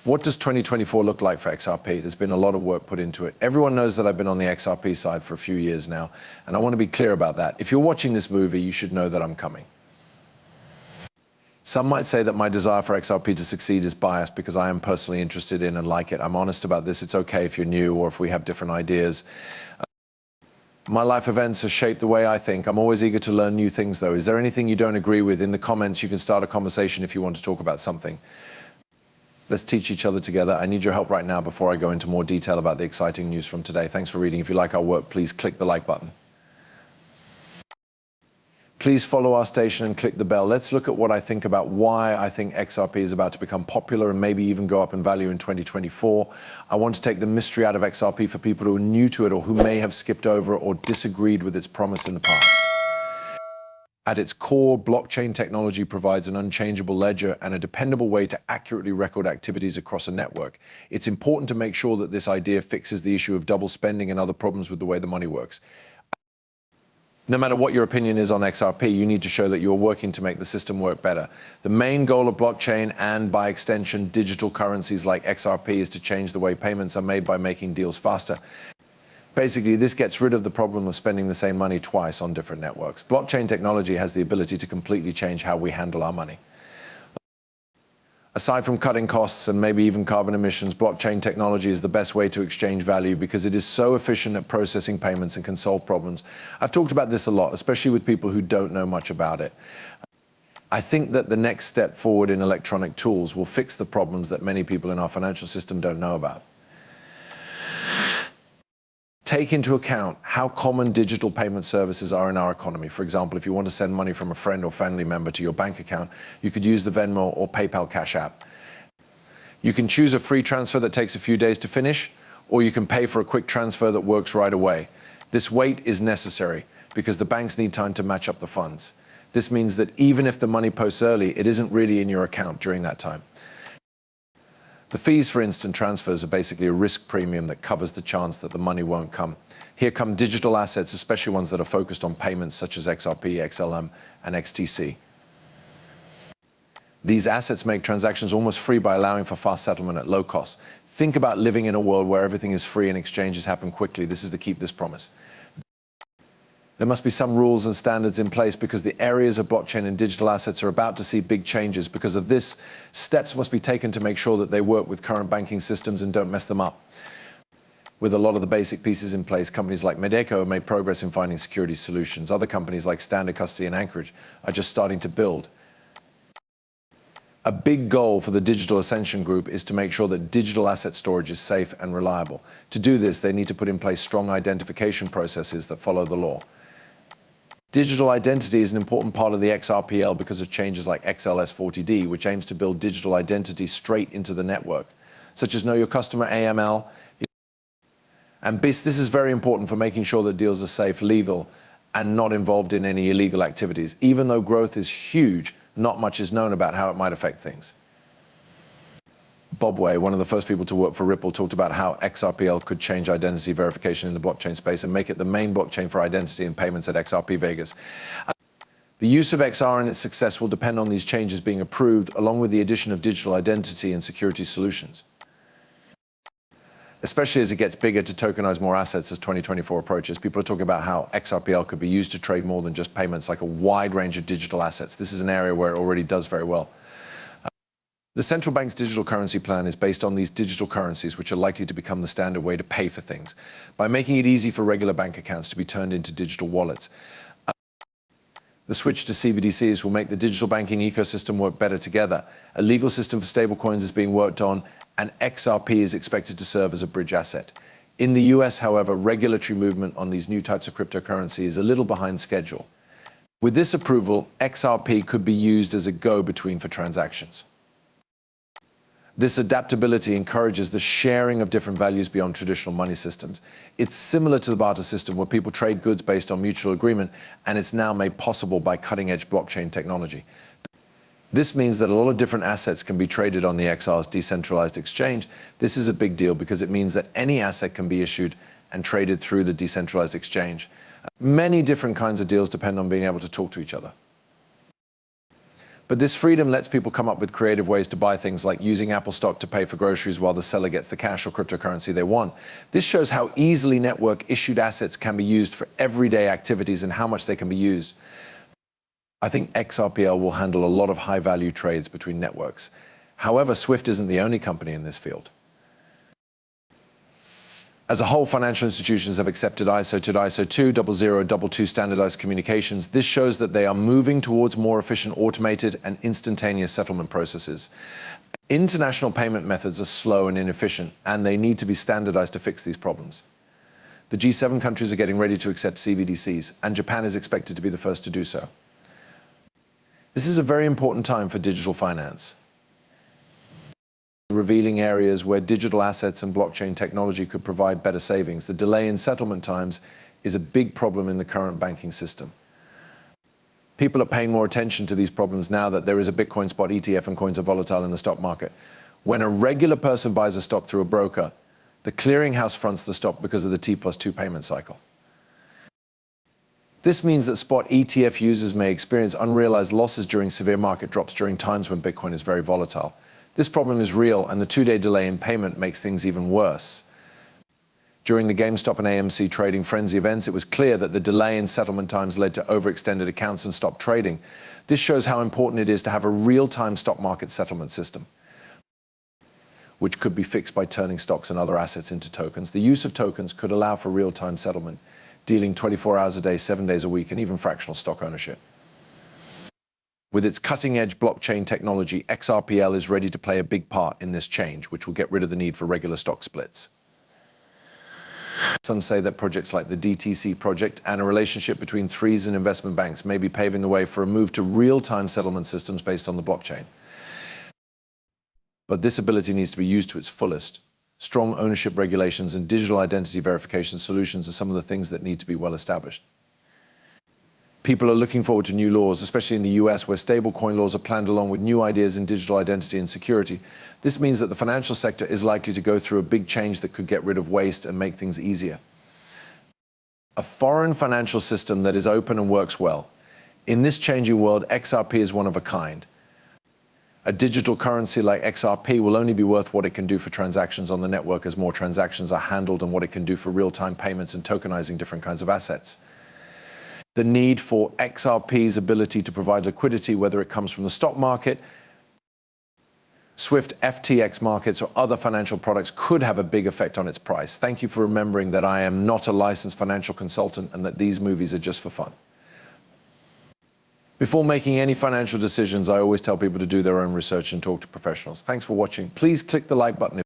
What does 2024 look like for XRP? There's been a lot of work put into it. Everyone knows that I've been on the XRP side for a few years now, and I want to be clear about that. If you're watching this movie, you should know that I'm coming. Some might say that my desire for XRP to succeed is biased because I am personally interested in and like it. I'm honest about this. It's okay if you're new or if we have different ideas. My life events have shaped the way I think. I'm always eager to learn new things, though. Is there anything you don't agree with? In the comments, you can start a conversation if you want to talk about something. Let's teach each other together. I need your help right now before I go into more detail about the exciting news from today. Thanks for reading. If you like our work, please click the like button. Please follow our station and click the bell. Let's look at what I think about why I think XRP is about to become popular and maybe even go up in value in 2024. I want to take the mystery out of XRP for people who are new to it or who may have skipped over or disagreed with its promise in the past. At its core, blockchain technology provides an unchangeable ledger and a dependable way to accurately record activities across a network. It's important to make sure that this idea fixes the issue of double spending and other problems with the way the money works. No matter what your opinion is on XRP, you need to show that you're working to make the system work better. The main goal of blockchain and, by extension, digital currencies like XRP is to change the way payments are made by making deals faster. Basically, this gets rid of the problem of spending the same money twice on different networks. Blockchain technology has the ability to completely change how we handle our money. Aside from cutting costs and maybe even carbon emissions, blockchain technology is the best way to exchange value because it is so efficient at processing payments and can solve problems. I've talked about this a lot, especially with people who don't know much about it. I think that the next step forward in electronic tools will fix the problems that many people in our financial system don't know about. Take into account how common digital payment services are in our economy. For example, if you want to send money from a friend or family member to your bank account, you could use the Venmo or PayPal Cash app. You can choose a free transfer that takes a few days to finish, or you can pay for a quick transfer that works right away. This wait is necessary because the banks need time to match up the funds. This means that even if the money posts early, it isn't really in your account during that time. The fees for instant transfers are basically a risk premium that covers the chance that the money won't come. Here come digital assets, especially ones that are focused on payments such as XRP, XLM, and XTC. These assets make transactions almost free by allowing for fast settlement at low cost. Think about living in a world where everything is free and exchanges happen quickly. This is the keep this promise. There must be some rules and standards in place because the areas of blockchain and digital assets are about to see big changes. Because of this, steps must be taken to make sure that they work with current banking systems and don't mess them up. With a lot of the basic pieces in place, companies like Medeco have made progress in finding security solutions. Other companies like Standard Custody and Anchorage are just starting to build. A big goal for the Digital Ascension Group is to make sure that digital asset storage is safe and reliable. To do this, they need to put in place strong identification processes that follow the law. Digital identity is an important part of the XRPL because of changes like XLS40D, which aims to build digital identity straight into the network, such as Know Your Customer, AML. And this is very important for making sure that deals are safe, legal, and not involved in any illegal activities. Even though growth is huge, not much is known about how it might affect things. Bob Way, one of the first people to work for Ripple, talked about how XRPL could change identity verification in the blockchain space and make it the main blockchain for identity and payments at XRP Vegas. The use of XR and its success will depend on these changes being approved, along with the addition of digital identity and security solutions, especially as it gets bigger to tokenize more assets as 2024 approaches. People are talking about how XRPL could be used to trade more than just payments, like a wide range of digital assets. This is an area where it already does very well. The central bank's digital currency plan is based on these digital currencies, which are likely to become the standard way to pay for things, by making it easy for regular bank accounts to be turned into digital wallets. The switch to CBDCs will make the digital banking ecosystem work better together. A legal system for stablecoins is being worked on, and XRP is expected to serve as a bridge asset. In the US, however, regulatory movement on these new types of cryptocurrency is a little behind schedule. With this approval, XRP could be used as a go-between for transactions. This adaptability encourages the sharing of different values beyond traditional money systems. It's similar to the barter system where people trade goods based on mutual agreement, and it's now made possible by cutting-edge blockchain technology. This means that a lot of different assets can be traded on the XR's decentralized exchange. This is a big deal because it means that any asset can be issued and traded through the decentralized exchange. Many different kinds of deals depend on being able to talk to each other. But this freedom lets people come up with creative ways to buy things like using Apple stock to pay for groceries while the seller gets the cash or cryptocurrency they want. This shows how easily network-issued assets can be used for everyday activities and how much they can be used. I think XRPL will handle a lot of high-value trades between networks. However, Swift isn't the only company in this field. As a whole, financial institutions have accepted ISO to ISO 20022 standardized communications. This shows that they are moving towards more efficient, automated, and instantaneous settlement processes. International payment methods are slow and inefficient, and they need to be standardized to fix these problems. The G7 countries are getting ready to accept CBDCs, and Japan is expected to be the first to do so. This is a very important time for digital finance, revealing areas where digital assets and blockchain technology could provide better savings. The delay in settlement times is a big problem in the current banking system. People are paying more attention to these problems now that there is a Bitcoin spot ETF and coins are volatile in the stock market. When a regular person buys a stock through a broker, the clearinghouse fronts the stock because of the T+2 payment cycle. This means that spot ETF users may experience unrealized losses during severe market drops during times when Bitcoin is very volatile. This problem is real, and the 2-day delay in payment makes things even worse. During the GameStop and AMC trading frenzy events, it was clear that the delay in settlement times led to overextended accounts and stopped trading. This shows how important it is to have a real-time stock market settlement system, which could be fixed by turning stocks and other assets into tokens. The use of tokens could allow for real-time settlement, dealing 24 hours a day, 7 days a week, and even fractional stock ownership. With its cutting-edge blockchain technology, XRPL is ready to play a big part in this change, which will get rid of the need for regular stock splits. Some say that projects like the DTC project and a relationship between threes and investment banks may be paving the way for a move to real-time settlement systems based on the blockchain. But this ability needs to be used to its fullest. Strong ownership regulations and digital identity verification solutions are some of the things that need to be well established. People are looking forward to new laws, especially in the US, where stablecoin laws are planned along with new ideas in digital identity and security. This means that the financial sector is likely to go through a big change that could get rid of waste and make things easier. A foreign financial system that is open and works well. In this changing world, XRP is one of a kind. A digital currency like XRP will only be worth what it can do for transactions on the network as more transactions are handled and what it can do for real-time payments and tokenizing different kinds of assets. The need for XRP's ability to provide liquidity, whether it comes from the stock market, Swift FTX markets, or other financial products, could have a big effect on its price. Thank you for remembering that I am not a licensed financial consultant and that these movies are just for fun. Before making any financial decisions, I always tell people to do their own research and talk to professionals. Thanks for watching. Please click the like button